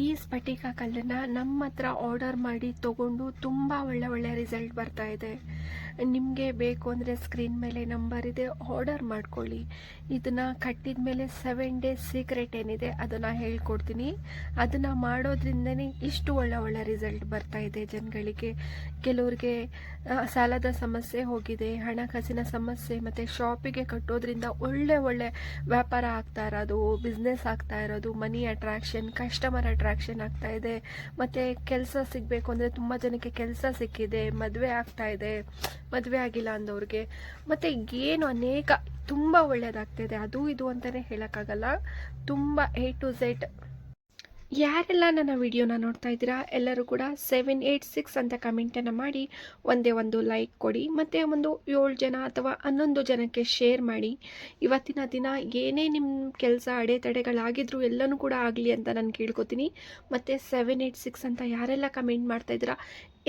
ಈ ಸ್ಫಟಿಕ ಕಲ್ಲನ್ನು ನಮ್ಮ ಹತ್ರ ಆರ್ಡರ್ ಮಾಡಿ ತೊಗೊಂಡು ತುಂಬ ಒಳ್ಳೆ ರಿಸಲ್ಟ್ ಬರ್ತಾ ಇದೆ. ನಿಮಗೆ ಬೇಕು ಅಂದರೆ ಸ್ಕ್ರೀನ್ ಮೇಲೆ ನಂಬರ್ ಇದೆ, ಆರ್ಡರ್ ಮಾಡ್ಕೊಳ್ಳಿ. ಇದನ್ನು ಕಟ್ಟಿದ ಮೇಲೆ 7 ಡೇಸ್ ಸೀಕ್ರೆಟ್ ಏನಿದೆ ಅದನ್ನು ಹೇಳ್ಕೊಡ್ತೀನಿ. ಅದನ್ನು ಮಾಡೋದ್ರಿಂದನೇ ಇಷ್ಟು ಒಳ್ಳೆ ರಿಸಲ್ಟ್ ಬರ್ತಾ ಇದೆ ಜನಗಳಿಗೆ. ಕೆಲವ್ರಿಗೆ ಸಾಲದ ಸಮಸ್ಯೆ ಹೋಗಿದೆ, ಹಣಕಾಸಿನ ಸಮಸ್ಯೆ, ಮತ್ತು ಶಾಪಿಗೆ ಕಟ್ಟೋದ್ರಿಂದ ಒಳ್ಳೆ ವ್ಯಾಪಾರ ಆಗ್ತಾ ಇರೋದು, ಬಿಸ್ನೆಸ್ ಆಗ್ತಾ ಇರೋದು, ಮನಿ ಅಟ್ರಾಕ್ಷನ್, ಕಸ್ಟಮರ್ ಅಟ್ರಾಕ್ಷನ್ ಆಗ್ತಾ ಇದೆ. ಮತ್ತು ಕೆಲಸ ಸಿಗಬೇಕು ಅಂದರೆ ತುಂಬ ಜನಕ್ಕೆ ಕೆಲಸ ಸಿಕ್ಕಿದೆ, ಮದುವೆ ಆಗ್ತಾ ಇದೆ, ಮದುವೆ ಆಗಿಲ್ಲ ಅಂದವ್ರಿಗೆ, ಮತ್ತು ಏನು ಅನೇಕ ತುಂಬ ಒಳ್ಳೆಯದಾಗ್ತಾಯಿದೆ. ಅದು ಇದು ಅಂತಲೇ ಹೇಳೋಕ್ಕಾಗಲ್ಲ. ತುಂಬ A to Z. ಯಾರೆಲ್ಲ ನನ್ನ ವಿಡಿಯೋನ ನೋಡ್ತಾ ಇದ್ದೀರಾ ಎಲ್ಲರೂ ಕೂಡ 786 ಅಂತ ಕಮೆಂಟನ್ನು ಮಾಡಿ ಒಂದೇ ಒಂದು ಲೈಕ್ ಕೊಡಿ, ಮತ್ತು ಒಂದು 7 ಜನ ಅಥವಾ 11 ಜನಕ್ಕೆ ಶೇರ್ ಮಾಡಿ. ಇವತ್ತಿನ ದಿನ ಏನೇ ನಿಮ್ಮ ಕೆಲಸ ಅಡೆತಡೆಗಳಾಗಿದ್ರು ಎಲ್ಲನೂ ಕೂಡ ಆಗಲಿ ಅಂತ ನಾನು ಕೇಳ್ಕೊತೀನಿ. ಮತ್ತು 786 ಅಂತ ಯಾರೆಲ್ಲ ಕಮೆಂಟ್ ಮಾಡ್ತಾ ಇದ್ದೀರಾ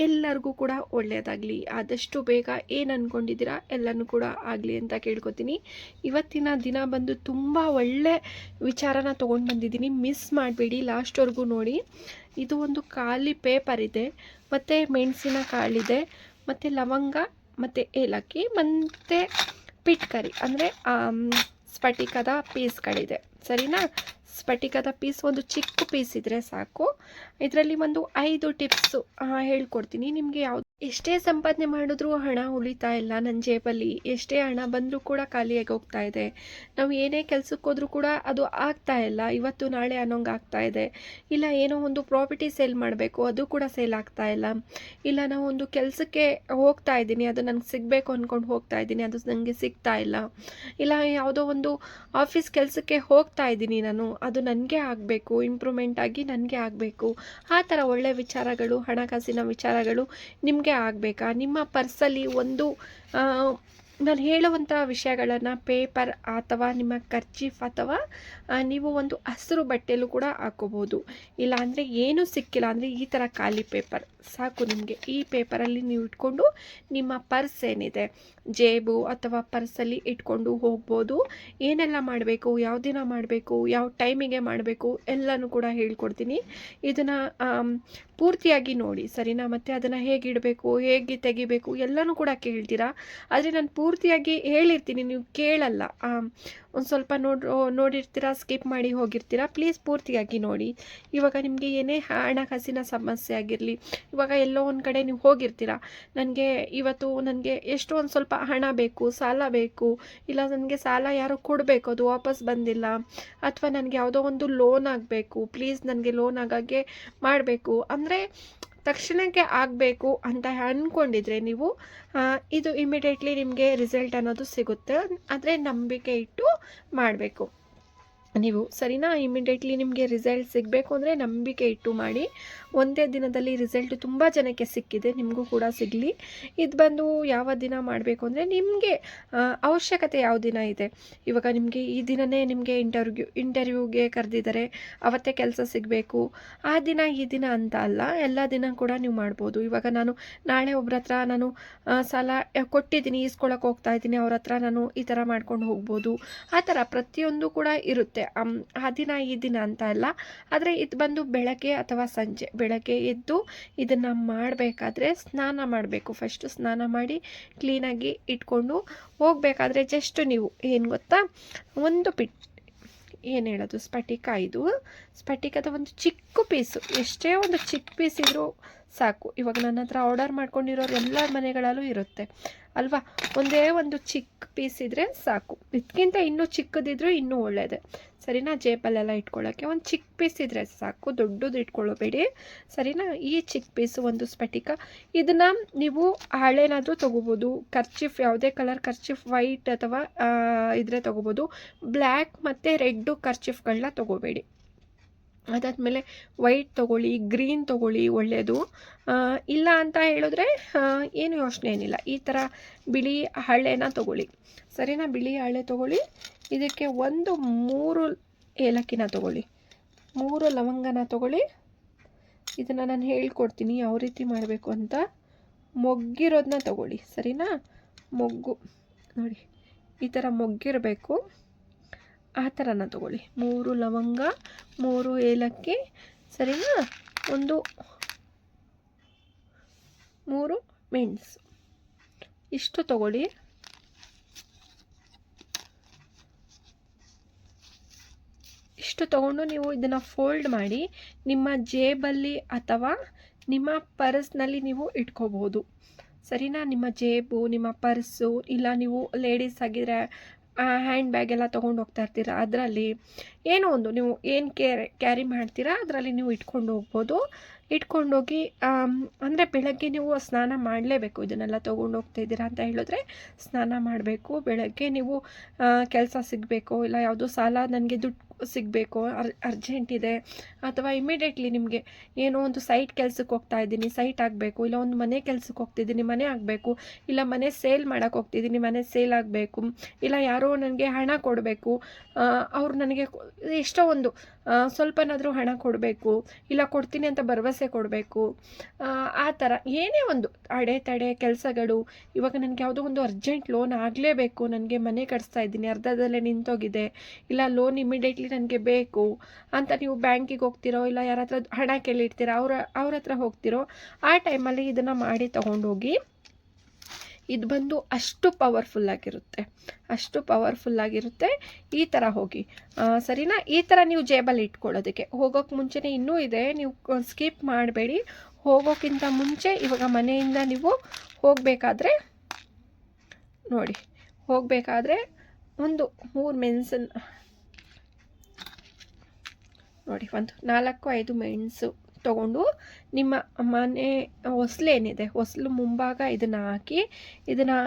ಎಲ್ಲರಿಗೂ ಕೂಡ ಒಳ್ಳೆಯದಾಗಲಿ. ಆದಷ್ಟು ಬೇಗ ಏನು ಅಂದ್ಕೊಂಡಿದ್ದೀರಾ ಎಲ್ಲನೂ ಕೂಡ ಆಗಲಿ ಅಂತ ಕೇಳ್ಕೊತೀನಿ. ಇವತ್ತಿನ ದಿನ ಬಂದು ತುಂಬ ಒಳ್ಳೆ ವಿಚಾರನ ತೊಗೊಂಡು ಬಂದಿದ್ದೀನಿ, ಮಿಸ್ ಮಾಡಬೇಡಿ, ಲಾಸ್ಟ್ವರೆಗೂ ನೋಡಿ. ಇದು ಒಂದು ಖಾಲಿ ಪೇಪರ್ ಇದೆ, ಮತ್ತು ಮೆಣಸಿನ ಕಾಳಿದೆ, ಮತ್ತು ಲವಂಗ, ಮತ್ತು ಏಲಕ್ಕಿ, ಮತ್ತು ಪಿಟ್ಕರಿ ಅಂದರೆ ಸ್ಫಟಿಕದ ಪೀಸ್ಗಳಿದೆ. ಸರಿನಾ? ಸ್ಫಟಿಕದ ಪೀಸ್ ಒಂದು ಚಿಕ್ಕ ಪೀಸ್ ಇದ್ದರೆ ಸಾಕು. ಇದರಲ್ಲಿ ಒಂದು 5 ಟಿಪ್ಸು ಹೇಳ್ಕೊಡ್ತೀನಿ. ನಿಮಗೆ ಯಾವುದು ಎಷ್ಟೇ ಸಂಪಾದನೆ ಮಾಡಿದ್ರೂ ಹಣ ಉಳಿತಾ ಇಲ್ಲ ನನ್ನ ಜೇಬಲ್ಲಿ. ಎಷ್ಟೇ ಹಣ ಬಂದರೂ ಕೂಡ ಖಾಲಿಯಾಗಿ ಹೋಗ್ತಾ ಇದೆ. ನಾವು ಏನೇ ಕೆಲಸಕ್ಕೆ ಹೋದ್ರೂ ಕೂಡ ಅದು ಆಗ್ತಾ ಇಲ್ಲ, ಇವತ್ತು ನಾಳೆ ಅನ್ನೋಂಗೆ ಆಗ್ತಾ ಇದೆ. ಇಲ್ಲ ಏನೋ ಒಂದು ಪ್ರಾಪರ್ಟಿ ಸೇಲ್ ಮಾಡಬೇಕು, ಅದು ಕೂಡ ಸೇಲ್ ಆಗ್ತಾ ಇಲ್ಲ. ಇಲ್ಲ ನಾವು ಒಂದು ಕೆಲಸಕ್ಕೆ ಹೋಗ್ತಾ ಇದ್ದೀನಿ, ಅದು ನನಗೆ ಸಿಗಬೇಕು ಅಂದ್ಕೊಂಡು ಹೋಗ್ತಾ ಇದ್ದೀನಿ, ಅದು ನನಗೆ ಸಿಗ್ತಾ ಇಲ್ಲ. ಇಲ್ಲ ಯಾವುದೋ ಒಂದು ಆಫೀಸ್ ಕೆಲಸಕ್ಕೆ ಹೋಗ್ತಾ ಇದ್ದೀನಿ ನಾನು, ಅದು ನನಗೆ ಆಗಬೇಕು, ಇಂಪ್ರೂವ್ಮೆಂಟ್ ಆಗಿ ನನಗೆ ಆಗಬೇಕು. ಆ ಥರ ಒಳ್ಳೆಯ ವಿಚಾರಗಳು, ಹಣಕಾಸಿನ ವಿಚಾರಗಳು ನಿಮಗೆ ಆಗಬೇಕಾ? ನಿಮ್ಮ ಪರ್ಸಲ್ಲಿ ಒಂದು ನಾನು ಹೇಳುವಂಥ ವಿಷಯಗಳನ್ನು ಪೇಪರ್ ಅಥವಾ ನಿಮ್ಮ ಕರ್ಚೀಫ್ ಅಥವಾ ನೀವು ಒಂದು ಹಸಿರು ಬಟ್ಟೆಯಲ್ಲೂ ಕೂಡ ಹಾಕೋಬೋದು. ಇಲ್ಲ ಅಂದರೆ ಏನೂ ಸಿಕ್ಕಿಲ್ಲ ಅಂದರೆ ಈ ಥರ ಖಾಲಿ ಪೇಪರ್ ಸಾಕು ನಿಮಗೆ. ಈ ಪೇಪರಲ್ಲಿ ನೀವು ಇಟ್ಕೊಂಡು ನಿಮ್ಮ ಪರ್ಸ್ ಏನಿದೆ ಜೇಬು ಅಥವಾ ಪರ್ಸಲ್ಲಿ ಇಟ್ಕೊಂಡು ಹೋಗ್ಬೋದು. ಏನೆಲ್ಲ ಮಾಡಬೇಕು, ಯಾವ ದಿನ ಮಾಡಬೇಕು, ಯಾವ ಟೈಮಿಗೆ ಮಾಡಬೇಕು ಎಲ್ಲನೂ ಕೂಡ ಹೇಳ್ಕೊಡ್ತೀನಿ. ಇದನ್ನು ಪೂರ್ತಿಯಾಗಿ ನೋಡಿ, ಸರಿನಾ? ಮತ್ತು ಅದನ್ನು ಹೇಗೆ ಇಡಬೇಕು, ಹೇಗೆ ತೆಗಿಬೇಕು ಎಲ್ಲನೂ ಕೂಡ ಕೇಳ್ತೀರಾ. ಆದರೆ ನಾನು ಪೂರ್ತಿಯಾಗಿ ಹೇಳಿರ್ತೀನಿ, ನೀವು ಕೇಳಲ್ಲ. ಒಂದು ಸ್ವಲ್ಪ ನೋಡಿರ್ತೀರ, ಸ್ಕಿಪ್ ಮಾಡಿ ಹೋಗಿರ್ತೀರ. ಪ್ಲೀಸ್ ಪೂರ್ತಿಯಾಗಿ ನೋಡಿ. ಇವಾಗ ನಿಮಗೆ ಏನೇ ಹಣಕಾಸಿನ ಸಮಸ್ಯೆ ಆಗಿರಲಿ, ಇವಾಗ ಎಲ್ಲೋ ಒಂದು ಕಡೆ ನೀವು ಹೋಗಿರ್ತೀರ, ನನಗೆ ಎಷ್ಟು ಒಂದು ಸ್ವಲ್ಪ ಹಣ ಬೇಕು, ಸಾಲ ಬೇಕು, ಇಲ್ಲ ನನಗೆ ಸಾಲ ಯಾರೋ ಕೊಡಬೇಕು, ಅದು ವಾಪಸ್ ಬಂದಿಲ್ಲ, ಅಥವಾ ನನಗೆ ಯಾವುದೋ ಒಂದು ಲೋನ್ ಆಗಬೇಕು, ಪ್ಲೀಸ್ ನನಗೆ ಲೋನ್ ಆಗಾಗೆ ಮಾಡಬೇಕು ಅಂದರೆ ತಕ್ಷಣಕ್ಕೆ ಆಗಬೇಕು ಅಂತ ಅಂದ್ಕೊಂಡಿದ್ರೆ ನೀವು ಇದು ಇಮಿಡಿಯೇಟ್ಲಿ ನಿಮಗೆ ರಿಸಲ್ಟ್ ಅನ್ನೋದು ಸಿಗುತ್ತೆ. ಆದರೆ ನಂಬಿಕೆ ಇಟ್ಟು ಮಾಡಬೇಕು ನೀವು, ಸರಿನಾ? ಇಮಿಡಿಯೇಟ್ಲಿ ನಿಮಗೆ ರಿಸಲ್ಟ್ ಸಿಗಬೇಕು ಅಂದರೆ ನಂಬಿಕೆ ಇಟ್ಟು ಮಾಡಿ. ಒಂದೇ ದಿನದಲ್ಲಿ ರಿಸಲ್ಟ್ ತುಂಬ ಜನಕ್ಕೆ ಸಿಕ್ಕಿದೆ, ನಿಮಗೂ ಕೂಡ ಸಿಗಲಿ. ಇದು ಬಂದು ಯಾವ ದಿನ ಮಾಡಬೇಕು ಅಂದರೆ ನಿಮಗೆ ಅವಶ್ಯಕತೆ ಯಾವ ದಿನ ಇದೆ. ಇವಾಗ ನಿಮಗೆ ಈ ದಿನವೇ ನಿಮಗೆ ಇಂಟರ್ವ್ಯೂಗೆ ಕರೆದಿದ್ದಾರೆ, ಅವತ್ತೇ ಕೆಲಸ ಸಿಗಬೇಕು, ಆ ದಿನ ಈ ದಿನ ಅಂತ ಅಲ್ಲ, ಎಲ್ಲ ದಿನ ಕೂಡ ನೀವು ಮಾಡ್ಬೋದು. ಇವಾಗ ನಾನು ನಾಳೆ ಒಬ್ಬರ ಹತ್ರ ನಾನು ಸಾಲ ಕೊಟ್ಟಿದ್ದೀನಿ, ಈಸ್ಕೊಳಕ್ಕೆ ಹೋಗ್ತಾ ಇದ್ದೀನಿ, ಅವ್ರ ಹತ್ರ ನಾನು ಈ ಥರ ಮಾಡ್ಕೊಂಡು ಹೋಗ್ಬೋದು. ಆ ಥರ ಪ್ರತಿಯೊಂದು ಕೂಡ ಇರುತ್ತೆ. ಆ ದಿನ ಈ ದಿನ ಅಂತ ಅಲ್ಲ. ಆದರೆ ಇದು ಬಂದು ಬೆಳಗ್ಗೆ ಅಥವಾ ಸಂಜೆ, ಬೆಳಗ್ಗೆ ಎದ್ದು ಇದನ್ನು ಮಾಡಬೇಕಾದ್ರೆ ಸ್ನಾನ ಮಾಡಬೇಕು. ಫಸ್ಟು ಸ್ನಾನ ಮಾಡಿ ಕ್ಲೀನಾಗಿ ಇಟ್ಕೊಂಡು ಹೋಗಬೇಕಾದ್ರೆ ಜಸ್ಟ್ ನೀವು ಏನು ಗೊತ್ತಾ, ಒಂದು ಏನು ಹೇಳೋದು, ಇದು ಸ್ಫಟಿಕದ ಒಂದು ಚಿಕ್ಕ ಪೀಸು, ಎಷ್ಟೇ ಒಂದು ಚಿಕ್ಕ ಪೀಸ್ ಇದ್ದರೂ ಸಾಕು. ಇವಾಗ ನನ್ನ ಹತ್ರ ಆರ್ಡರ್ ಮಾಡ್ಕೊಂಡಿರೋರು ಎಲ್ಲ ಮನೆಗಳಲ್ಲೂ ಇರುತ್ತೆ ಅಲ್ವಾ? ಒಂದೇ ಒಂದು ಚಿಕ್ಕ ಪೀಸ್ ಇದ್ದರೆ ಸಾಕು. ಇದಕ್ಕಿಂತ ಇನ್ನೂ ಚಿಕ್ಕದಿದ್ರೂ ಇನ್ನೂ ಒಳ್ಳೆಯದೇ, ಸರಿನಾ? ಜೇಬಲ್ಲೆಲ್ಲ ಇಟ್ಕೊಳ್ಳೋಕ್ಕೆ ಒಂದು ಚಿಕ್ಕ ಪೀಸ್ ಇದ್ದರೆ ಸಾಕು, ದೊಡ್ಡದು ಇಟ್ಕೊಳ್ಳೋಬೇಡಿ, ಸರಿನಾ? ಈ ಚಿಕ್ಕ ಪೀಸು ಒಂದು ಸ್ಫಟಿಕ. ಇದನ್ನು ನೀವು ಹಳೇನಾದರೂ ತೊಗೋಬೋದು. ಕರ್ಚೀಫ್ ಯಾವುದೇ ಕಲರ್ ಕರ್ಚೀಫ್, ವೈಟ್ ಅಥವಾ ಇದ್ರೆ ತೊಗೋಬೋದು. ಬ್ಲ್ಯಾಕ್ ಮತ್ತು ರೆಡ್ಡು ಕರ್ಚೀಫ್ಗಳನ್ನ ತೊಗೋಬೇಡಿ. ಅದಾದಮೇಲೆ ವೈಟ್ ತೊಗೊಳ್ಳಿ, ಗ್ರೀನ್ ತೊಗೊಳ್ಳಿ, ಒಳ್ಳೆಯದು. ಇಲ್ಲ ಅಂತ ಹೇಳಿದ್ರೆ ಏನು ಯೋಚನೆ ಏನಿಲ್ಲ, ಈ ಥರ ಬಿಳಿ ಹಳೆನ ತೊಗೊಳ್ಳಿ, ಸರಿನಾ? ಬಿಳಿ ಹಳೆ ತೊಗೊಳ್ಳಿ. ಇದಕ್ಕೆ 3 ಏಲಕ್ಕಿನ ತೊಗೊಳ್ಳಿ, 3 ಲವಂಗನ ತೊಗೊಳ್ಳಿ. ಇದನ್ನು ನಾನು ಹೇಳ್ಕೊಡ್ತೀನಿ ಯಾವ ರೀತಿ ಮಾಡಬೇಕು ಅಂತ. ಮೊಗ್ಗಿರೋದನ್ನ ತೊಗೊಳ್ಳಿ, ಸರಿನಾ? ಮೊಗ್ಗು ನೋಡಿ, ಈ ಥರ ಮೊಗ್ಗಿರಬೇಕು, ಆ ಥರನ ತೊಗೊಳ್ಳಿ. 3 ಲವಂಗ, 3 ಏಲಕ್ಕಿ, ಸರಿನಾ. ಒಂದು 3 ಮೆಣಸು ಇಷ್ಟು ತಗೊಳ್ಳಿ. ಇಷ್ಟು ತಗೊಂಡು ನೀವು ಇದನ್ನು ಫೋಲ್ಡ್ ಮಾಡಿ ನಿಮ್ಮ ಜೇಬಲ್ಲಿ ಅಥವಾ ನಿಮ್ಮ ಪರ್ಸ್ನಲ್ಲಿ ನೀವು ಇಟ್ಕೋಬಹುದು. ಸರಿನಾ. ನಿಮ್ಮ ಜೇಬು, ನಿಮ್ಮ ಪರ್ಸು, ಇಲ್ಲ ನೀವು ಲೇಡೀಸ್ ಆಗಿದ್ರೆ ಹ್ಯಾಂಡ್ ಬ್ಯಾಗ್ ಎಲ್ಲ ತೊಗೊಂಡು ಹೋಗ್ತಾ ಇರ್ತೀರ, ಅದರಲ್ಲಿ ಏನೋ ಒಂದು ನೀವು ಏನು ಕ್ಯಾರಿ ಮಾಡ್ತೀರಾ ಅದರಲ್ಲಿ ನೀವು ಇಟ್ಕೊಂಡು ಹೋಗ್ಬೋದು. ಇಟ್ಕೊಂಡೋಗಿ ಅಂದರೆ ಬೆಳಗ್ಗೆ ನೀವು ಸ್ನಾನ ಮಾಡಲೇಬೇಕು. ಇದನ್ನೆಲ್ಲ ತೊಗೊಂಡು ಹೋಗ್ತಾ ಇದ್ದೀರಾ ಅಂತ ಹೇಳಿದ್ರೆ ಸ್ನಾನ ಮಾಡಬೇಕು. ಬೆಳಗ್ಗೆ ನೀವು ಕೆಲಸ ಸಿಗಬೇಕು, ಇಲ್ಲ ಯಾವುದೋ ಸಾಲ ನನಗೆ ದುಡ್ಡು ಸಿಗಬೇಕು, ಅರ್ಜೆಂಟ್ ಇದೆ, ಅಥವಾ ಇಮಿಡಿಯೇಟ್ಲಿ ನಿಮಗೆ ಏನೋ ಒಂದು ಸೈಟ್ ಕೆಲಸಕ್ಕೆ ಹೋಗ್ತಾ ಇದ್ದೀನಿ, ಸೈಟ್ ಆಗಬೇಕು, ಇಲ್ಲ ಒಂದು ಮನೆ ಕೆಲಸಕ್ಕೆ ಹೋಗ್ತಿದ್ದೀನಿ, ಮನೆ ಆಗಬೇಕು, ಇಲ್ಲ ಮನೆ ಸೇಲ್ ಮಾಡೋಕ್ಕೆ ಹೋಗ್ತಿದ್ದೀನಿ, ಮನೆ ಸೇಲ್ ಆಗಬೇಕು, ಇಲ್ಲ ಯಾರೋ ನನಗೆ ಹಣ ಕೊಡಬೇಕು, ಅವ್ರು ನನಗೆ ಎಷ್ಟೋ ಒಂದು ಸ್ವಲ್ಪನಾದರೂ ಹಣ ಕೊಡಬೇಕು, ಇಲ್ಲ ಕೊಡ್ತೀನಿ ಅಂತ ಭರವಸೆ ಕೊಡಬೇಕು, ಆ ಥರ ಏನೇ ಒಂದು ಅಡೆತಡೆ ಕೆಲಸಗಳು. ಇವಾಗ ನನಗೆ ಯಾವುದೋ ಒಂದು ಅರ್ಜೆಂಟ್ ಲೋನ್ ಆಗಲೇಬೇಕು, ನನಗೆ ಮನೆ ಕಟ್ಸ್ತಾ ಇದ್ದೀನಿ, ಅರ್ಧದಲ್ಲೇ ನಿಂತೋಗಿದೆ, ಇಲ್ಲ ಲೋನ್ ಇಮಿಡಿಯೇಟ್ಲಿ ನನಗೆ ಬೇಕು ಅಂತ ನೀವು ಬ್ಯಾಂಕಿಗೆ ಹೋಗ್ತಿರೋ, ಇಲ್ಲ ಯಾರ ಹತ್ರ ಹಣ ಕೇಳಿರ್ತೀರ ಅವ್ರ ಹತ್ರ ಹೋಗ್ತಿರೋ, ಆ ಟೈಮಲ್ಲಿ ಇದನ್ನು ಮಾಡಿ ತೊಗೊಂಡೋಗಿ. ಇದು ಬಂದು ಅಷ್ಟು ಪವರ್ಫುಲ್ಲಾಗಿರುತ್ತೆ, ಅಷ್ಟು ಪವರ್ಫುಲ್ಲಾಗಿರುತ್ತೆ. ಈ ಥರ ಹೋಗಿ ಸರಿನಾ. ಈ ಥರ ನೀವು ಜೇಬಲ್ಲಿ ಇಟ್ಕೊಳ್ಳೋದಕ್ಕೆ ಹೋಗೋಕ್ಕೆ ಮುಂಚೆನೇ ಇನ್ನೂ ಇದೆ, ನೀವು ಸ್ಕಿಪ್ ಮಾಡಬೇಡಿ. ಹೋಗೋಕ್ಕಿಂತ ಮುಂಚೆ ಇವಾಗ ಮನೆಯಿಂದ ನೀವು ಹೋಗಬೇಕಾದ್ರೆ ನೋಡಿ, ಹೋಗಬೇಕಾದ್ರೆ ಒಂದು 3 ಮೆಣಸನ್ನು ನೋಡಿ, ಒಂದು 4-5 ಮೆಣಸು ತೊಗೊಂಡು ನಿಮ್ಮ ಮನೆ ಹೊಸ್ಲೇನಿದೆ, ಹೊಸ್ಲು ಮುಂಭಾಗ ಇದನ್ನು ಹಾಕಿ, ಇದನ್ನು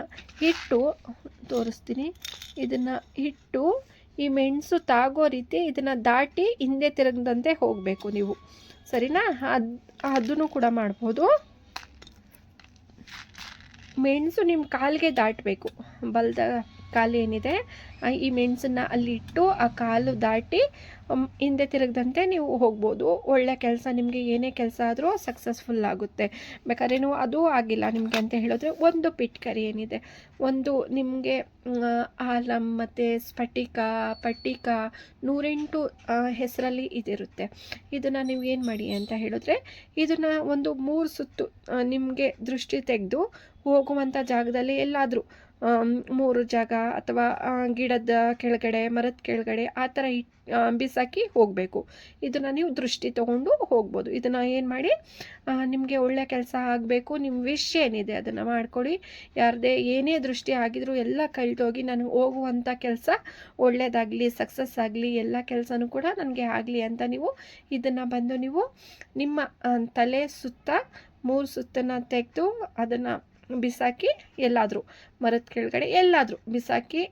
ಇಟ್ಟು ತೋರಿಸ್ತೀನಿ. ಇದನ್ನು ಇಟ್ಟು ಈ ಮೆಣಸು ತಾಗೋ ರೀತಿ ಇದನ್ನು ದಾಟಿ ಹಿಂದೆ ತಿರುಗದಂತೆ ಹೋಗಬೇಕು ನೀವು. ಸರಿನಾ. ಅದನ್ನು ಕೂಡ ಮಾಡ್ಬೋದು. ಮೆಣಸು ನಿಮ್ಮ ಕಾಲಿಗೆ ದಾಟಬೇಕು. ಬಲ್ದ ಕಾಲು ಏನಿದೆ ಈ ಮೆಣಸನ್ನು ಅಲ್ಲಿ ಇಟ್ಟು ಆ ಕಾಲು ದಾಟಿ ಹಿಂದೆ ತಿರುಗದಂತೆ ನೀವು ಹೋಗ್ಬೋದು. ಒಳ್ಳೆ ಕೆಲಸ, ನಿಮಗೆ ಏನೇ ಕೆಲಸ ಆದರೂ ಸಕ್ಸಸ್ಫುಲ್ ಆಗುತ್ತೆ. ಬೇಕಾದ್ರೆ ನೀವು ಅದೂ ಆಗಿಲ್ಲ ನಿಮಗೆ ಅಂತ ಹೇಳಿದ್ರೆ ಒಂದು ಪಿಟ್ಕರಿ ಏನಿದೆ, ಒಂದು ನಿಮಗೆ ಆಲಂ ಮತ್ತು ಪಟ್ಟಿಕ 108 ಹೆಸರಲ್ಲಿ ಇದಿರುತ್ತೆ. ಇದನ್ನು ನೀವು ಏನು ಮಾಡಿ ಅಂತ ಹೇಳಿದ್ರೆ ಇದನ್ನು ಒಂದು 3 ಸುತ್ತು ನಿಮಗೆ ದೃಷ್ಟಿ ತೆಗೆದು ಹೋಗುವಂಥ ಜಾಗದಲ್ಲಿ ಎಲ್ಲಾದರೂ 3 ಜಾಗ ಅಥವಾ ಗಿಡದ ಕೆಳಗಡೆ, ಮರದ ಕೆಳಗಡೆ ಆ ಥರ ಬಿಸಾಕಿ ಹೋಗಬೇಕು. ಇದನ್ನು ನೀವು ದೃಷ್ಟಿ ತೊಗೊಂಡು ಹೋಗ್ಬೋದು. ಇದನ್ನು ಏನು ಮಾಡಿ ನಿಮಗೆ ಒಳ್ಳೆ ಕೆಲಸ ಆಗಬೇಕು, ನಿಮ್ಮ ವಿಶ್ ಏನಿದೆ ಅದನ್ನು ಮಾಡ್ಕೊಳ್ಳಿ. ಯಾರದೇ ಏನೇ ದೃಷ್ಟಿ ಆಗಿದ್ರೂ ಎಲ್ಲ ಕಳೆದೋಗಿ ನನಗೆ ಹೋಗುವಂಥ ಕೆಲಸ ಒಳ್ಳೆಯದಾಗಲಿ, ಸಕ್ಸಸ್ ಆಗಲಿ, ಎಲ್ಲ ಕೆಲಸನೂ ಕೂಡ ನನಗೆ ಆಗಲಿ ಅಂತ ನೀವು ಇದನ್ನು ಬಂದು ನೀವು ನಿಮ್ಮ ತಲೆ ಸುತ್ತ 3 ಸುತ್ತನ್ನು ತೆಗೆದು ಅದನ್ನು ಬಿಸಾಕಿ ಎಲ್ಲಾದರೂ ಮರದ ಕೆಳಗಡೆ ಎಲ್ಲಾದರೂ ಬಿಸಾಕಿ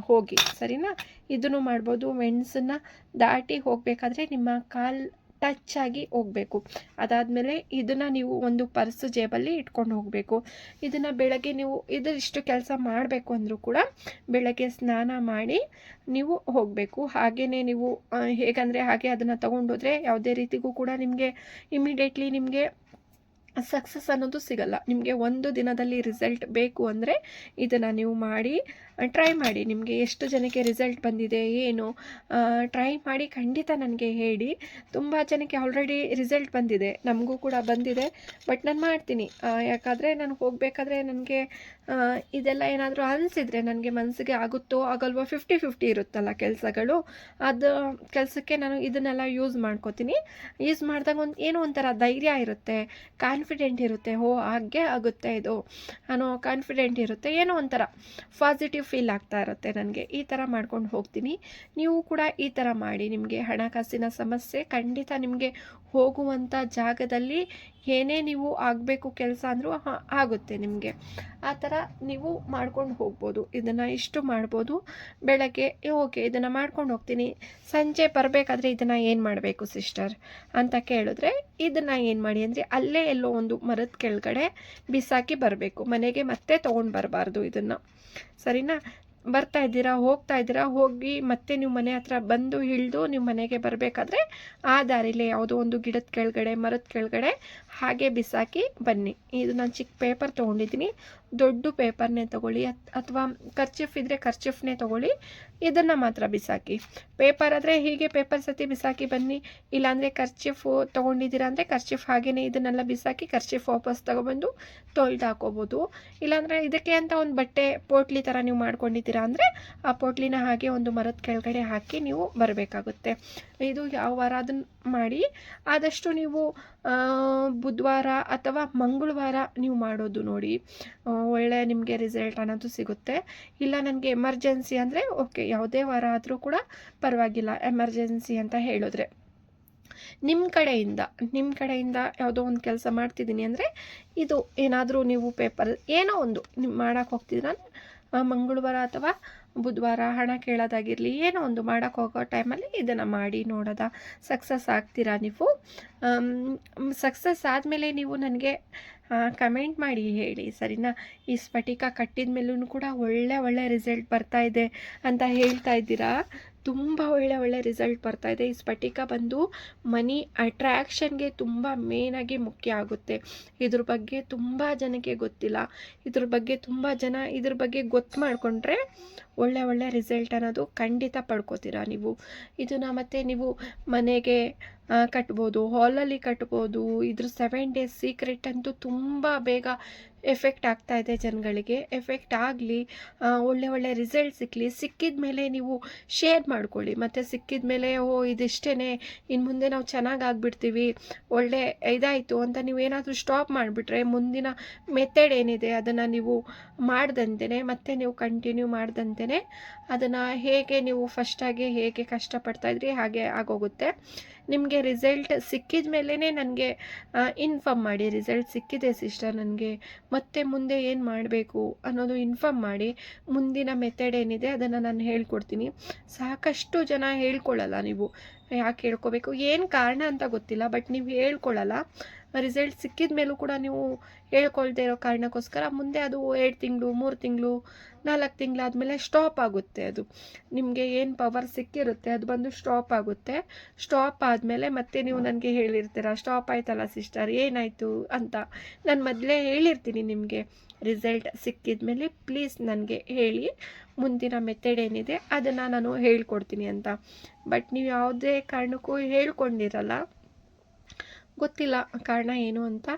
ಹೋಗಿ. ಸರಿನಾ. ಇದನ್ನು ಮಾಡ್ಬೋದು. ಮೆಣಸನ್ನು ದಾಟಿ ಹೋಗಬೇಕಾದ್ರೆ ನಿಮ್ಮ ಕಾಲು ಟಚ್ ಆಗಿ ಹೋಗಬೇಕು. ಅದಾದಮೇಲೆ ಇದನ್ನು ನೀವು ಒಂದು ಪರ್ಸು ಜೇಬಲ್ಲಿ ಇಟ್ಕೊಂಡು ಹೋಗಬೇಕು. ಇದನ್ನು ಬೆಳಗ್ಗೆ ನೀವು ಇಷ್ಟು ಕೆಲಸ ಮಾಡಬೇಕು ಅಂದರೂ ಕೂಡ ಬೆಳಗ್ಗೆ ಸ್ನಾನ ಮಾಡಿ ನೀವು ಹೋಗಬೇಕು. ಹಾಗೆಯೇ ನೀವು ಹೇಗಂದರೆ ಹಾಗೆ ಅದನ್ನು ತೊಗೊಂಡೋದ್ರೆ ಯಾವುದೇ ರೀತಿಗೂ ಕೂಡ ನಿಮಗೆ ಇಮಿಡಿಯೇಟ್ಲಿ ನಿಮಗೆ ಸಕ್ಸಸ್ ಅನ್ನೋದು ಸಿಗಲ್ಲ. ನಿಮಗೆ ಒಂದು ದಿನದಲ್ಲಿ ರಿಸಲ್ಟ್ ಬೇಕು ಅಂದರೆ ಇದನ್ನು ನೀವು ಮಾಡಿ ಟ್ರೈ ಮಾಡಿ. ನಿಮಗೆ ಎಷ್ಟು ಜನಕ್ಕೆ ರಿಸಲ್ಟ್ ಬಂದಿದೆ ಏನು ಟ್ರೈ ಮಾಡಿ ಖಂಡಿತ ನನಗೆ ಹೇಳಿ. ತುಂಬ ಜನಕ್ಕೆ ಆಲ್ರೆಡಿ ರಿಸಲ್ಟ್ ಬಂದಿದೆ, ನಮಗೂ ಕೂಡ ಬಂದಿದೆ. ಬಟ್ ನಾನು ಮಾಡ್ತೀನಿ, ಯಾಕಂದರೆ ನಾನು ಹೋಗಬೇಕಾದ್ರೆ ನನಗೆ ಇದೆಲ್ಲ ಏನಾದರೂ ಅನಿಸಿದರೆ ನನಗೆ ಮನಸ್ಸಿಗೆ ಆಗುತ್ತೋ ಆಗಲ್ವೋ 50-50 ಇರುತ್ತಲ್ಲ ಕೆಲಸಗಳು. ಅದು ಕೆಲಸಕ್ಕೆ ನಾನು ಇದನ್ನೆಲ್ಲ ಯೂಸ್ ಮಾಡ್ಕೋತೀನಿ. ಯೂಸ್ ಮಾಡಿದಾಗ ಏನೋ ಒಂಥರ ಧೈರ್ಯ ಇರುತ್ತೆ, ಕಾನ್ಫಿಡೆಂಟ್ ಇರುತ್ತೆ. ಹಾಗೆ ಆಗುತ್ತೆ ಇದು ಅನ್ನೋ ಕಾನ್ಫಿಡೆಂಟ್ ಇರುತ್ತೆ, ಏನೋ ಒಂಥರ ಪಾಸಿಟಿವ್ ಫೀಲ್ ಆಗ್ತಾ ಇರುತ್ತೆ ನನಗೆ. ಈ ಥರ ಮಾಡ್ಕೊಂಡು ಹೋಗ್ತೀನಿ. ನೀವು ಕೂಡ ಈ ಥರ ಮಾಡಿ. ನಿಮಗೆ ಹಣಕಾಸಿನ ಸಮಸ್ಯೆ ಖಂಡಿತ ನಿಮಗೆ ಹೋಗುವಂಥ ಜಾಗದಲ್ಲಿ ಏನೇ ನೀವು ಆಗಬೇಕು ಕೆಲಸ ಅಂದರೂ ಆಗುತ್ತೆ ನಿಮಗೆ. ಆ ಥರ ನೀವು ಮಾಡ್ಕೊಂಡು ಹೋಗ್ಬೋದು. ಇದನ್ನು ಇಷ್ಟು ಮಾಡ್ಬೋದು. ಬೆಳಗ್ಗೆ ಓಕೆ ಇದನ್ನು ಮಾಡ್ಕೊಂಡು ಹೋಗ್ತೀನಿ, ಸಂಜೆ ಬರಬೇಕಾದ್ರೆ ಇದನ್ನು ಏನು ಮಾಡಬೇಕು ಸಿಸ್ಟರ್ ಅಂತ ಕೇಳಿದ್ರೆ ಇದನ್ನು ಏನು ಮಾಡಿ ಅಂದರೆ ಅಲ್ಲೇ ಎಲ್ಲೋ ಒಂದು ಮರದ ಕೆಳಗಡೆ ಬಿಸಾಕಿ ಬರಬೇಕು. ಮನೆಗೆ ಮತ್ತೆ ತೊಗೊಂಡು ಬರಬಾರ್ದು ಇದನ್ನು. ಸರಿನಾ. ಬರ್ತಾ ಇದ್ದೀರಾ, ಹೋಗ್ತಾ ಇದ್ದೀರಾ, ಹೋಗಿ ಮತ್ತೆ ನೀವು ಮನೆ ಹತ್ರ ಬಂದು ಇಳಿದು ನೀವು ಮನೆಗೆ ಬರಬೇಕಾದ್ರೆ ಆ ದಾರಿಲೇ ಯಾವುದೋ ಒಂದು ಗಿಡದ ಕೆಳಗಡೆ, ಮರದ ಕೆಳಗಡೆ ಹಾಗೆ ಬಿಸಾಕಿ ಬನ್ನಿ. ಇದು ನಾನು ಚಿಕ್ಕ ಪೇಪರ್ ತೊಗೊಂಡಿದ್ದೀನಿ, ದೊಡ್ಡ ಪೇಪರ್ನೇ ತೊಗೊಳ್ಳಿ, ಅಥವಾ ಕರ್ಚಿಫ್ ಇದ್ದರೆ ಕರ್ಚಿಫ್ನೇ ತೊಗೊಳ್ಳಿ. ಇದನ್ನು ಮಾತ್ರ ಬಿಸಾಕಿ. ಪೇಪರ್ ಆದರೆ ಹೀಗೆ ಪೇಪರ್ ಸತಿ ಬಿಸಾಕಿ ಬನ್ನಿ, ಇಲ್ಲಾಂದರೆ ಕರ್ಚಿಫು ತೊಗೊಂಡಿದ್ದೀರಾ ಅಂದರೆ ಕರ್ಚಿಫ್ ಹಾಗೆಯೇ ಇದನ್ನೆಲ್ಲ ಬಿಸಾಕಿ ಕರ್ಚಿಫ್ ವಾಪಸ್ ತೊಗೊಬಂದು ತೊಳ್ದು ಹಾಕೋಬೋದು. ಇಲ್ಲಾಂದರೆ ಇದಕ್ಕೆ ಅಂತ ಒಂದು ಬಟ್ಟೆ ಪೋಟ್ಲಿ ಥರ ನೀವು ಮಾಡ್ಕೊಂಡಿದ್ದೀರಾ ಅಂದರೆ ಆ ಪೋಟ್ಲಿನ ಹಾಗೆ ಒಂದು ಮರದ ಕೆಳಗಡೆ ಹಾಕಿ ನೀವು ಬರಬೇಕಾಗುತ್ತೆ. ಇದು ಯಾವ ವಾರ ಅದನ್ನು ಮಾಡಿ. ಆದಷ್ಟು ನೀವು ಬುಧವಾರ ಅಥವಾ ಮಂಗಳವಾರ ನೀವು ಮಾಡೋದು ನೋಡಿ, ಒಳ್ಳೆ ನಿಮಗೆ ರಿಸಲ್ಟ್ ಅನ್ನೋದು ಸಿಗುತ್ತೆ. ಇಲ್ಲ ನನಗೆ ಎಮರ್ಜೆನ್ಸಿ ಅಂದರೆ ಓಕೆ, ಯಾವುದೇ ವಾರ ಆದರೂ ಕೂಡ ಪರವಾಗಿಲ್ಲ. ಎಮರ್ಜೆನ್ಸಿ ಅಂತ ಹೇಳಿದ್ರೆ ನಿಮ್ಮ ಕಡೆಯಿಂದ ಯಾವುದೋ ಒಂದು ಕೆಲಸ ಮಾಡ್ತಿದ್ದೀನಿ ಅಂದರೆ ಇದು ಏನಾದರೂ ನೀವು ಪೇಪರ್ ಏನೋ ಒಂದು ನೀವು ಮಾಡೋಕ್ಕೆ ಹೋಗ್ತಿದ್ದೀರ ಮಂಗಳವಾರ ಅಥವಾ ಬುಧವಾರ ಹಣ ಕೇಳೋದಾಗಿರಲಿ, ಏನೋ ಒಂದು ಮಾಡೋಕ್ಕೆ ಹೋಗೋ ಟೈಮಲ್ಲಿ ಇದನ್ನು ಮಾಡಿ ನೋಡೋದ. ಸಕ್ಸಸ್ ಆಗ್ತೀರಾ ನೀವು. ಸಕ್ಸಸ್ ಆದಮೇಲೆ ನೀವು ನನಗೆ ಕಮೆಂಟ್ ಮಾಡಿ ಹೇಳಿ, ಸರಿನಾ? ಈ ಸ್ಫಟಿಕ ಕಟ್ಟಿದ ಮೇಲೂ ಕೂಡ ಒಳ್ಳೆ ರಿಸಲ್ಟ್ ಬರ್ತಾಯಿದೆ ಅಂತ ಹೇಳ್ತಾ ಇದ್ದೀರಾ. ತುಂಬ ಒಳ್ಳೆ ರಿಸಲ್ಟ್ ಬರ್ತಾಯಿದೆ. ಈ ಸ್ಫಟಿಕ ಬಂದು ಮನಿ ಅಟ್ರ್ಯಾಕ್ಷನ್ಗೆ ತುಂಬ ಮೇನಾಗಿ ಮುಖ್ಯ ಆಗುತ್ತೆ. ಇದ್ರ ಬಗ್ಗೆ ತುಂಬ ಜನಕ್ಕೆ ಗೊತ್ತಿಲ್ಲ. ಇದ್ರ ಬಗ್ಗೆ ತುಂಬ ಜನ ಇದ್ರ ಬಗ್ಗೆ ಗೊತ್ತು ಮಾಡಿಕೊಂಡ್ರೆ ಒಳ್ಳೆ ರಿಸಲ್ಟ್ ಅನ್ನೋದು ಖಂಡಿತ ಪಡ್ಕೋತೀರಾ ನೀವು. ಇದನ್ನು ಮತ್ತು ನೀವು ಮನೆಗೆ ಕಟ್ಬೋದು, ಹಾಲಲ್ಲಿ ಕಟ್ಬೋದು. ಇದ್ರ 7 ಡೇಸ್ ಸೀಕ್ರೆಟ್ ಅಂತೂ ತುಂಬ ಬೇಗ ಎಫೆಕ್ಟ್ ಆಗ್ತಾಯಿದೆ ಜನಗಳಿಗೆ. ಎಫೆಕ್ಟ್ ಆಗಲಿ, ಒಳ್ಳೆ ರಿಸಲ್ಟ್ ಸಿಕ್ಕಿದ ಮೇಲೆ ನೀವು ಶೇರ್ ಮಾಡ್ಕೊಳ್ಳಿ. ಮತ್ತು ಸಿಕ್ಕಿದ ಮೇಲೆ ಇದಿಷ್ಟೇ, ಇನ್ನು ಮುಂದೆ ನಾವು ಚೆನ್ನಾಗಿ ಆಗಿಬಿಡ್ತೀವಿ, ಒಳ್ಳೆ ಇದಾಯಿತು ಅಂತ ನೀವು ಏನಾದರೂ ಸ್ಟಾಪ್ ಮಾಡಿಬಿಟ್ರೆ ಮುಂದಿನ ಮೆಥಡ್ ಏನಿದೆ ಅದನ್ನು ನೀವು ಮಾಡ್ದಂತೆ ಮತ್ತೆ ನೀವು ಕಂಟಿನ್ಯೂ ಮಾಡ್ದಂತೆ ಅದನ್ನು ಹೇಗೆ ನೀವು ಫಸ್ಟಾಗಿ ಹೇಗೆ ಕಷ್ಟಪಡ್ತಾಯಿದ್ರಿ ಹಾಗೆ ಆಗೋಗುತ್ತೆ. ನಿಮಗೆ ರಿಸಲ್ಟ್ ಸಿಕ್ಕಿದ ಮೇಲೇ ನನಗೆ ಇನ್ಫಾರ್ಮ್ ಮಾಡಿ, ರಿಸಲ್ಟ್ ಸಿಕ್ಕಿದೆ ಸಿಸ್ಟರ್ ನನಗೆ, ಮತ್ತೆ ಮುಂದೆ ಏನು ಮಾಡಬೇಕು ಅನ್ನೋದು ಇನ್ಫಾರ್ಮ್ ಮಾಡಿ. ಮುಂದಿನ ಮೆಥಡ್ ಏನಿದೆ ಅದನ್ನು ನಾನು ಹೇಳ್ಕೊಡ್ತೀನಿ. ಸಾಕಷ್ಟು ಜನ ಹೇಳ್ಕೊಳ್ಳಲ್ಲ. ನೀವು ಯಾಕೆ ಹೇಳ್ಕೊಬೇಕು, ಏನು ಕಾರಣ ಅಂತ ಗೊತ್ತಿಲ್ಲ, ಬಟ್ ನೀವು ಹೇಳ್ಕೊಳ್ಳಲ್ಲ. ರಿಸಲ್ಟ್ ಸಿಕ್ಕಿದ ಮೇಲೂ ಕೂಡ ನೀವು ಹೇಳ್ಕೊಳ್ದೇ ಇರೋ ಕಾರಣಕ್ಕೋಸ್ಕರ ಮುಂದೆ ಅದು 2 ತಿಂಗಳು 3 ತಿಂಗಳು 4 ತಿಂಗಳಾದಮೇಲೆ ಸ್ಟಾಪ್ ಆಗುತ್ತೆ. ಅದು ನಿಮಗೆ ಏನು ಪವರ್ ಸಿಕ್ಕಿರುತ್ತೆ ಅದು ಬಂದು ಸ್ಟಾಪ್ ಆಗುತ್ತೆ. ಸ್ಟಾಪ್ ಆದಮೇಲೆ ಮತ್ತೆ ನೀವು ನನಗೆ ಹೇಳಿರ್ತೀರ, ಸ್ಟಾಪ್ ಆಯ್ತಲ್ಲ ಸಿಸ್ಟರ್ ಏನಾಯಿತು ಅಂತ. ನಾನು ಮೊದಲೇ ಹೇಳಿರ್ತೀನಿ ನಿಮಗೆ, ರಿಸಲ್ಟ್ ಸಿಕ್ಕಿದ ಮೇಲೆ ಪ್ಲೀಸ್ ನನಗೆ ಹೇಳಿ, ಮುಂದಿನ ಮೆಥಡ್ ಏನಿದೆ ಅದನ್ನು ನಾನು ಹೇಳ್ಕೊಡ್ತೀನಿ ಅಂತ. ಬಟ್ ನೀವು ಯಾವುದೇ ಕಾರಣಕ್ಕೂ ಹೇಳ್ಕೊಂಡಿರಲ್ಲ, ಗೊತ್ತಿಲ್ಲ ಕಾರಣ ಏನು ಅಂತ.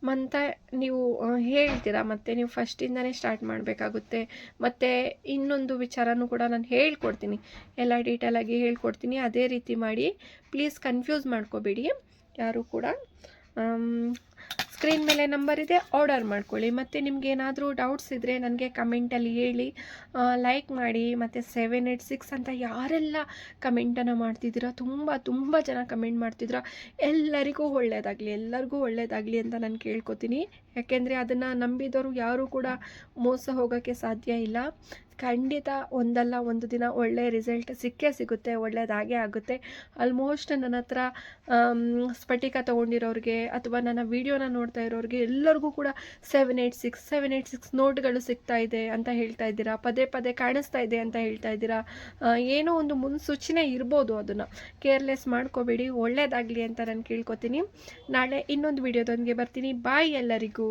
ಮತ್ತು ನೀವು ಹೇಳ್ತೀರಾ, ಮತ್ತು ನೀವು ಫಸ್ಟಿಂದನೇ ಸ್ಟಾರ್ಟ್ ಮಾಡಬೇಕಾಗುತ್ತೆ. ಮತ್ತು ಇನ್ನೊಂದು ವಿಚಾರನೂ ಕೂಡ ನಾನು ಹೇಳ್ಕೊಡ್ತೀನಿ, ಎಲ್ಲ ಡೀಟೇಲಾಗಿ ಹೇಳ್ಕೊಡ್ತೀನಿ. ಅದೇ ರೀತಿ ಮಾಡಿ, ಪ್ಲೀಸ್ ಕನ್ಫ್ಯೂಸ್ ಮಾಡ್ಕೋಬೇಡಿ ಯಾರೂ ಕೂಡ. ಸ್ಕ್ರೀನ್ ಮೇಲೆ ನಂಬರ್ ಇದೆ, ಆರ್ಡರ್ ಮಾಡ್ಕೊಳ್ಳಿ. ಮತ್ತು ನಿಮ್ಗೇನಾದರೂ ಡೌಟ್ಸ್ ಇದ್ದರೆ ನನಗೆ ಕಮೆಂಟಲ್ಲಿ ಹೇಳಿ, ಲೈಕ್ ಮಾಡಿ. ಮತ್ತು 786 ಅಂತ ಯಾರೆಲ್ಲ ಕಮೆಂಟನ್ನು ಮಾಡ್ತಿದ್ದೀರಾ, ತುಂಬ ಜನ ಕಮೆಂಟ್ ಮಾಡ್ತಿದ್ದೀರಾ, ಎಲ್ಲರಿಗೂ ಒಳ್ಳೆಯದಾಗಲಿ ಅಂತ ನಾನು ಕೇಳ್ಕೊತೀನಿ. ಯಾಕೆಂದರೆ ಅದನ್ನು ನಂಬಿದವರು ಯಾರೂ ಕೂಡ ಮೋಸ ಹೋಗೋಕ್ಕೆ ಸಾಧ್ಯ ಇಲ್ಲ. ಖಂಡಿತ ಒಂದಲ್ಲ ಒಂದು ದಿನ ಒಳ್ಳೆ ರಿಸಲ್ಟ್ ಸಿಗುತ್ತೆ, ಒಳ್ಳೆಯದಾಗೇ ಆಗುತ್ತೆ. ಆಲ್ಮೋಸ್ಟ್ ನನ್ನ ಹತ್ರ ಸ್ಫಟಿಕ ತೊಗೊಂಡಿರೋರಿಗೆ ಅಥವಾ ನನ್ನ ವೀಡಿಯೋನ ನೋಡ್ತಾ ಇರೋರಿಗೆ ಎಲ್ಲರಿಗೂ ಕೂಡ 786 ನೋಟ್ಗಳು ಸಿಗ್ತಾ ಇದೆ ಅಂತ ಹೇಳ್ತಾ ಇದ್ದೀರಾ, ಪದೇ ಕಾಣಿಸ್ತಾ ಇದೆ ಅಂತ ಹೇಳ್ತಾ ಇದ್ದೀರಾ. ಏನೋ ಒಂದು ಮುನ್ಸೂಚನೆ ಇರ್ಬೋದು, ಅದನ್ನು ಕೇರ್ಲೆಸ್ ಮಾಡ್ಕೋಬೇಡಿ. ಒಳ್ಳೆಯದಾಗಲಿ ಅಂತ ನಾನು ಕೇಳ್ಕೊತೀನಿ. ನಾಳೆ ಇನ್ನೊಂದು ವೀಡಿಯೋದೊಂದಿಗೆ ಬರ್ತೀನಿ. ಬಾಯ್ ಎಲ್ಲರಿಗೂ.